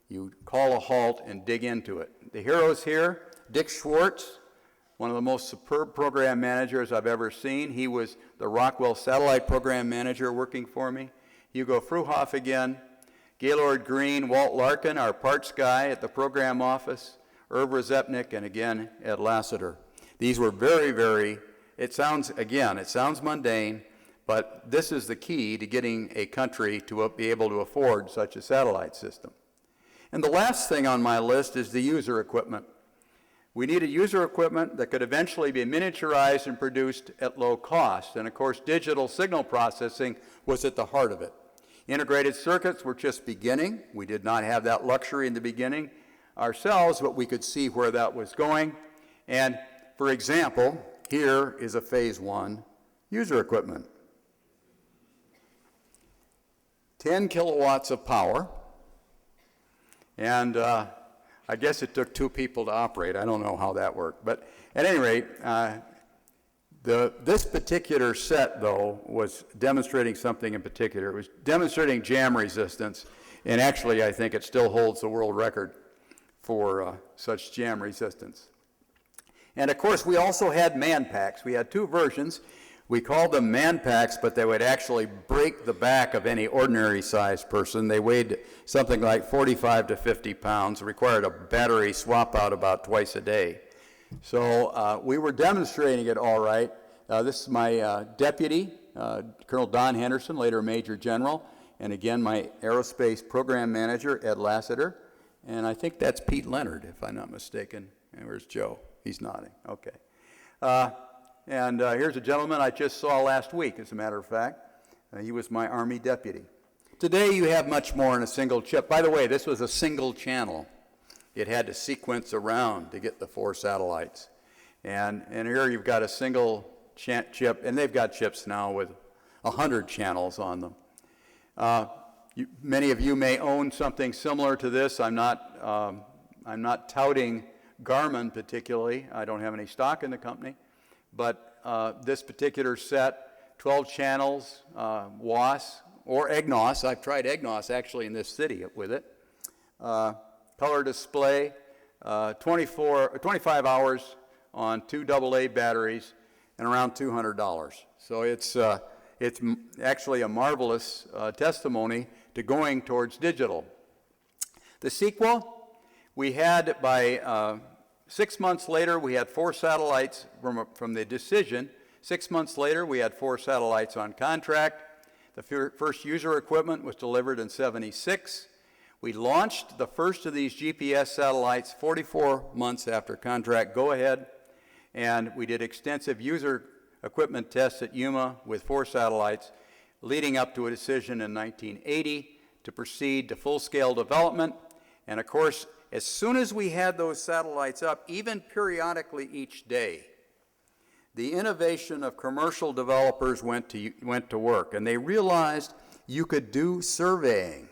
you call a halt and dig into it. The heroes here, Dick Schwartz, one of the most superb program managers I've ever seen. He was the Rockwell Satellite Program Manager working for me. Hugo Fruhoff again, Gaylord Green, Walt Larkin, our parts guy at the program office, Irv Rezepnik, and again, Ed Lassiter. These were very, it sounds mundane, but this is the key to getting a country to be able to afford such a satellite system. And the last thing on my list is the user equipment. We needed user equipment that could eventually be miniaturized and produced at low cost. And of course, digital signal processing was at the heart of it. Integrated circuits were just beginning. We did not have that luxury in the beginning ourselves, but we could see where that was going. And for example, here is a phase 1 user equipment. 10 kilowatts of power, and I guess it took 2 people to operate. I don't know how that worked. But at any rate, this particular set, though, was demonstrating something in particular. It was demonstrating jam resistance, and actually I think it still holds the world record for such jam resistance. And of course, we also had man packs. We had 2 versions. We called them man packs, but they would actually break the back of any ordinary sized person. They weighed something like 45 to 50 pounds, required a battery swap out about twice a day. So we were demonstrating it all right. This is my deputy, Colonel Don Henderson, later Major General, and again my aerospace program manager, Ed Lassiter. And I think that's Pete Leonard, if I'm not mistaken. And where's Joe? He's nodding. Okay. And here's a gentleman I just saw last week, as a matter of fact. He was my Army deputy. Today you have much more in a single chip. By the way, this was a single channel. It had to sequence around to get the 4 satellites. And here you've got a single chip, and they've got chips now with 100 channels on them. Many of you may own something similar to this. I'm not touting Garmin particularly. I don't have any stock in the company. But this particular set, 12 channels, WAS, or EGNOS. I've tried EGNOS actually in this city with it. Color display, 25 hours on 2 AA batteries, and around $200. So it's actually a marvelous testimony to going towards digital. The sequel, we had by 6 months later, we had 4 satellites from the decision. 6 months later, we had 4 satellites on contract. The first user equipment was delivered in '76. We launched the first of these GPS satellites 44 months after contract go-ahead, and we did extensive user equipment tests at Yuma with 4 satellites, leading up to a decision in 1980 to proceed to full-scale development. And of course, as soon as we had those satellites up, even periodically each day, the innovation of commercial developers went to work, and they realized you could do surveying.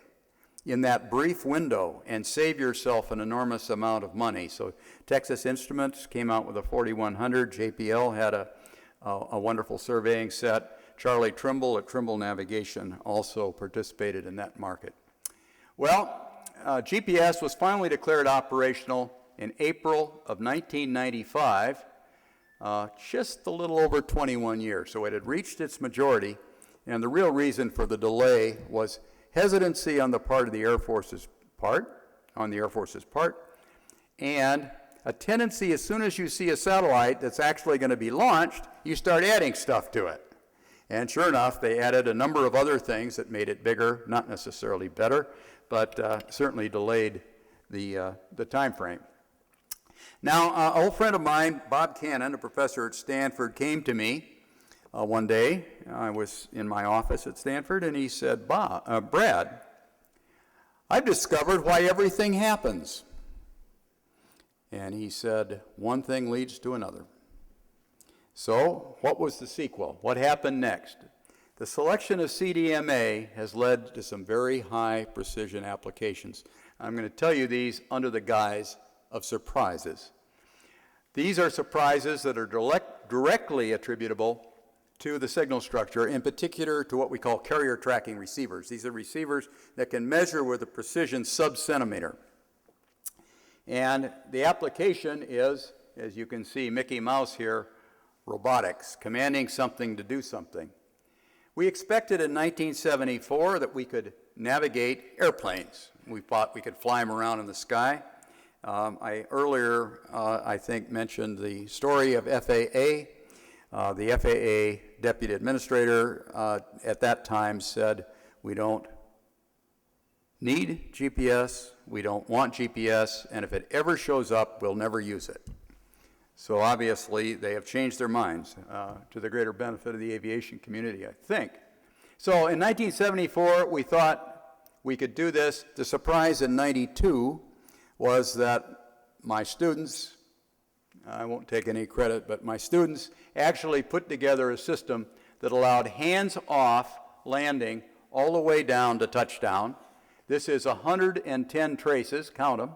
in that brief window and save yourself an enormous amount of money. So Texas Instruments came out with a 4100. JPL had a wonderful surveying set. Charlie Trimble at Trimble Navigation also participated in that market. Well, GPS was finally declared operational in April of 1995, just a little over 21 years. So it had reached its majority, and the real reason for the delay was hesitancy on the part of the Air Force's part, and a tendency, as soon as you see a satellite that's actually going to be launched, you start adding stuff to it. And sure enough, they added a number of other things that made it bigger, not necessarily better, but certainly delayed the time frame. Now, an old friend of mine, Bob Cannon, a professor at Stanford, came to me one day. I was in my office at Stanford, and he said, Brad, I've discovered why everything happens. And he said, one thing leads to another. So, what was the sequel? What happened next? The selection of CDMA has led to some very high precision applications. I'm going to tell you these under the guise of surprises. These are surprises that are directly attributable to the signal structure, in particular to what we call carrier tracking receivers. These are receivers that can measure with a precision sub-centimeter. And the application is, as you can see, Mickey Mouse here, robotics, commanding something to do something. We expected in 1974 that we could navigate airplanes. We thought we could fly them around in the sky. I earlier, I think, mentioned the story of FAA. The FAA deputy administrator at that time said, we don't need GPS, we don't want GPS, and if it ever shows up, we'll never use it. So obviously, they have changed their minds to the greater benefit of the aviation community, I think. So in 1974, we thought we could do this. The surprise in 92 was that my students, I won't take any credit, but my students actually put together a system that allowed hands-off landing all the way down to touchdown. This is 110 traces, count them.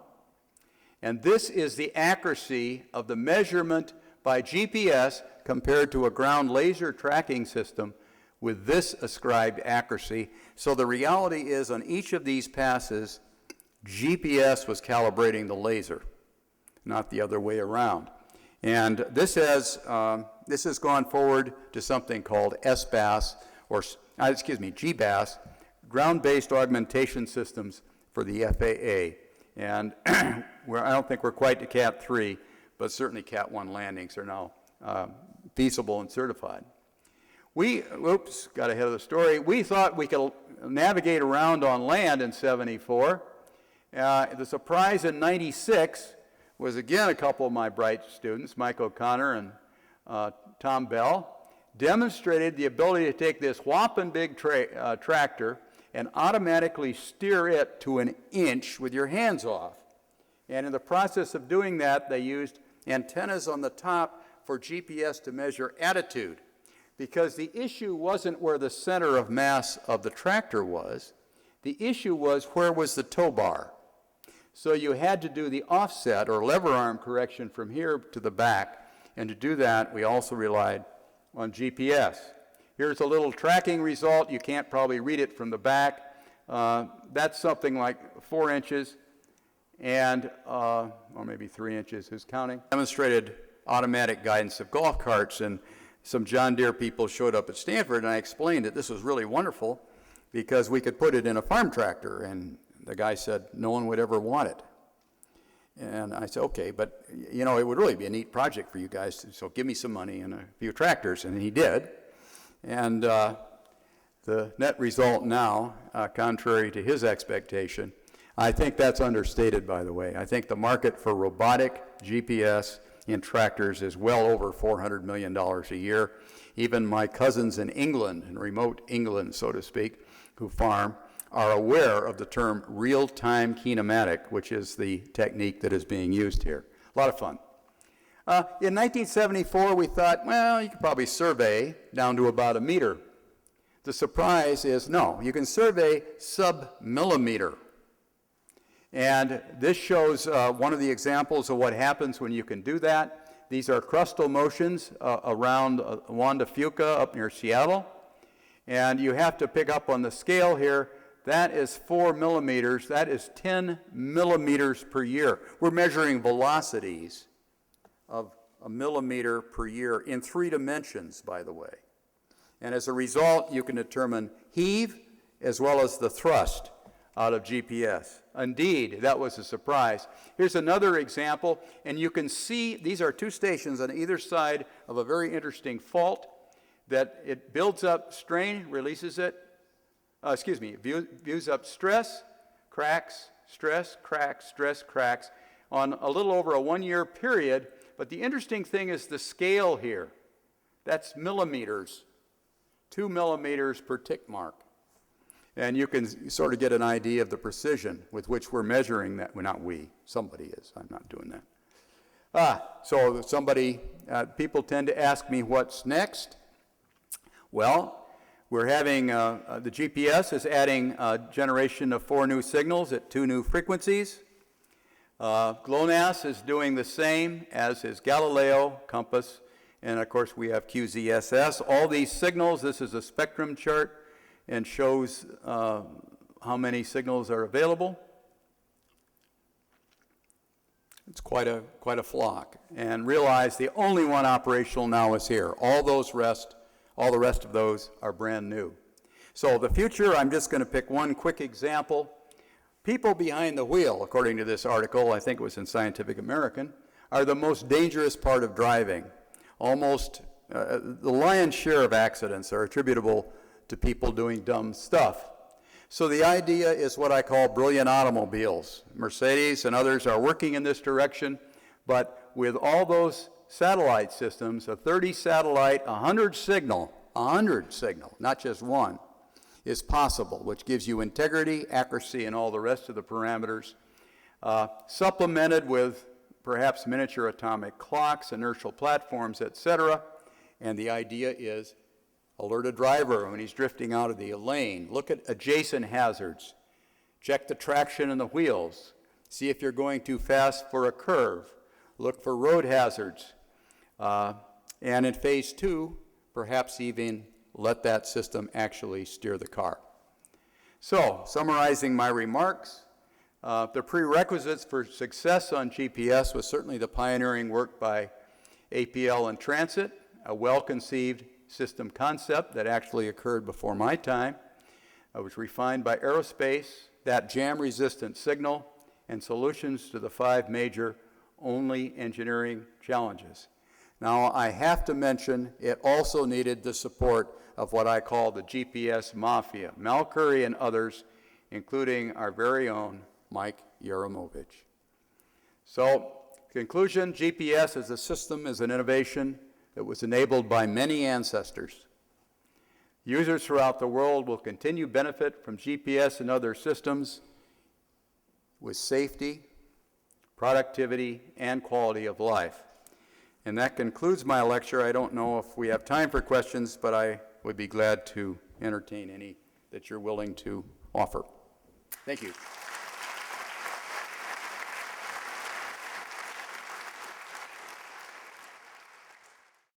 And this is the accuracy of the measurement by GPS compared to a ground laser tracking system with this ascribed accuracy. So the reality is on each of these passes, GPS was calibrating the laser, not the other way around. And this has gone forward to something called SBAS, or GBAS, Ground-Based Augmentation Systems for the FAA. And I don't think we're quite to Cat 3, but certainly Cat 1 landings are now feasible and certified. Got ahead of the story. We thought we could navigate around on land in 74. The surprise in 96 was again a couple of my bright students, Mike O'Connor and Tom Bell, demonstrated the ability to take this whopping big tractor and automatically steer it to an inch with your hands off. And in the process of doing that, they used antennas on the top for GPS to measure attitude, because the issue wasn't where the center of mass of the tractor was. The issue was where was the tow bar. So you had to do the offset or lever arm correction from here to the back, and to do that, we also relied on GPS. Here's a little tracking result. You can't probably read it from the back. That's something like 4 inches, and or maybe 3 inches, who's counting? Demonstrated automatic guidance of golf carts, and some John Deere people showed up at Stanford, and I explained that this was really wonderful because we could put it in a farm tractor, and the guy said no one would ever want it. And I said, okay, but you know, it would really be a neat project for you guys, so give me some money and a few tractors, and he did. And the net result now, contrary to his expectation, I think that's understated, by the way. I think the market for robotic GPS in tractors is well over $400 million a year. Even my cousins in England, in remote England, so to speak, who farm, are aware of the term real-time kinematic, which is the technique that is being used here. A lot of fun. In 1974, we thought, well, you could probably survey down to about 1 meter. The surprise is, no, you can survey sub-millimeter. And this shows one of the examples of what happens when you can do that. These are crustal motions around Juan de Fuca up near Seattle. And you have to pick up on the scale here. That is 4 millimeters. That is 10 millimeters per year. We're measuring velocities of a millimeter per year in 3 dimensions, by the way. And as a result, you can determine heave as well as the thrust out of GPS. Indeed, that was a surprise. Here's another example, and you can see these are 2 stations on either side of a very interesting fault that it builds up strain, releases it, views up stress, cracks, stress, cracks, stress, cracks on a little over a 1-year period. But the interesting thing is the scale here. That's millimeters, 2 millimeters per tick mark. And you can sort of get an idea of the precision with which we're measuring that. Well, not we, somebody is. I'm not doing that. So people tend to ask me what's next. Well, we're having, the GPS is adding a generation of 4 new signals at 2 new frequencies. GLONASS is doing the same, as is Galileo, Compass, and of course we have QZSS. All these signals, this is a spectrum chart, and shows how many signals are available. It's quite a flock. And realize the only one operational now is here. All the rest of those are brand new. So the future, I'm just going to pick one quick example. People behind the wheel, according to this article, I think it was in Scientific American, are the most dangerous part of driving. Almost the lion's share of accidents are attributable to people doing dumb stuff. So the idea is what I call brilliant automobiles. Mercedes and others are working in this direction, but with all those satellite systems, a 30 satellite, 100 signal, not just one, is possible, which gives you integrity, accuracy, and all the rest of the parameters, supplemented with perhaps miniature atomic clocks, inertial platforms, etc. And the idea is alert a driver when he's drifting out of the lane. Look at adjacent hazards. Check the traction in the wheels. See if you're going too fast for a curve. Look for road hazards. And in phase 2, perhaps even let that system actually steer the car. So, summarizing my remarks, the prerequisites for success on GPS was certainly the pioneering work by APL and Transit, a well-conceived system concept that actually occurred before my time. It was refined by aerospace, that jam-resistant signal, and solutions to the 5 major only engineering challenges. Now, I have to mention it also needed the support of what I call the GPS mafia, Mal Curry and others, including our very own Mike Yaramovich. So, conclusion, GPS as a system is an innovation that was enabled by many ancestors. Users throughout the world will continue to benefit from GPS and other systems with safety, productivity, and quality of life. And that concludes my lecture. I don't know if we have time for questions, but I would be glad to entertain any that you're willing to offer. Thank you.